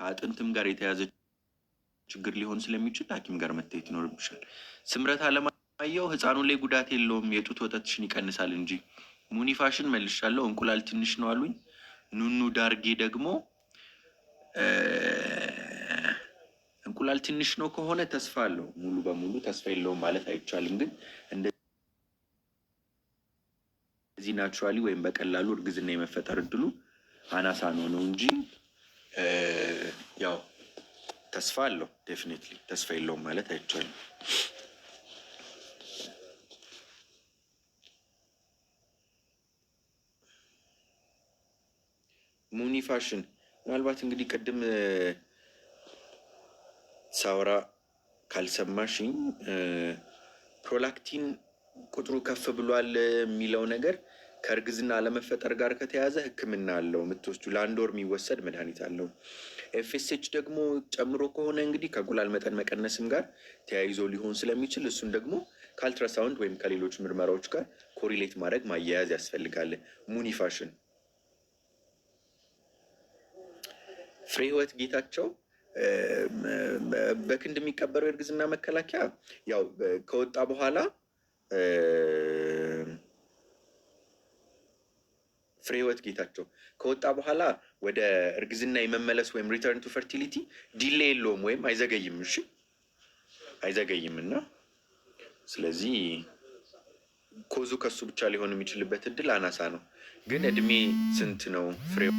ከአጥንትም ጋር የተያዘ ችግር ሊሆን ስለሚችል ሐኪም ጋር መታየት ይኖርብሻል። ስምረት አለማየሁ ህፃኑ ላይ ጉዳት የለውም የጡት ወተትሽን ይቀንሳል እንጂ። ሙኒፋሽን መልሻለሁ። እንቁላል ትንሽ ነው አሉኝ። ኑኑ ዳርጌ ደግሞ እንቁላል ትንሽ ነው ከሆነ ተስፋ አለው። ሙሉ በሙሉ ተስፋ የለውም ማለት አይቻልም። ግን እንደዚህ ናቹራሊ ወይም በቀላሉ እርግዝና የመፈጠር እድሉ አናሳ ነው እንጂ ያው ተስፋ አለው። ዴፊኒትሊ ተስፋ የለውም ማለት አይቻልም። ሙኒፋሽን ምናልባት እንግዲህ ቅድም ሳውራ ካልሰማሽኝ ፕሮላክቲን ቁጥሩ ከፍ ብሏል የሚለው ነገር ከእርግዝና አለመፈጠር ጋር ከተያዘ ሕክምና አለው። የምትወስዱ ለአንድ ወር የሚወሰድ መድኃኒት አለው። ኤፍኤስኤች ደግሞ ጨምሮ ከሆነ እንግዲህ ከእንቁላል መጠን መቀነስም ጋር ተያይዞ ሊሆን ስለሚችል እሱን ደግሞ ከአልትራሳውንድ ወይም ከሌሎች ምርመራዎች ጋር ኮሪሌት ማድረግ ማያያዝ ያስፈልጋል። ሙኒፋሽን ፍሬ ህይወት ጌታቸው በክንድ የሚቀበረው የእርግዝና መከላከያ ያው ከወጣ በኋላ ፍሬ ህይወት ጌታቸው ከወጣ በኋላ ወደ እርግዝና የመመለስ ወይም ሪተርን ቱ ፈርቲሊቲ ዲሌ የለውም ወይም አይዘገይም። እሺ አይዘገይም። እና ስለዚህ ኮዙ ከሱ ብቻ ሊሆን የሚችልበት እድል አናሳ ነው። ግን እድሜ ስንት ነው ፍሬው?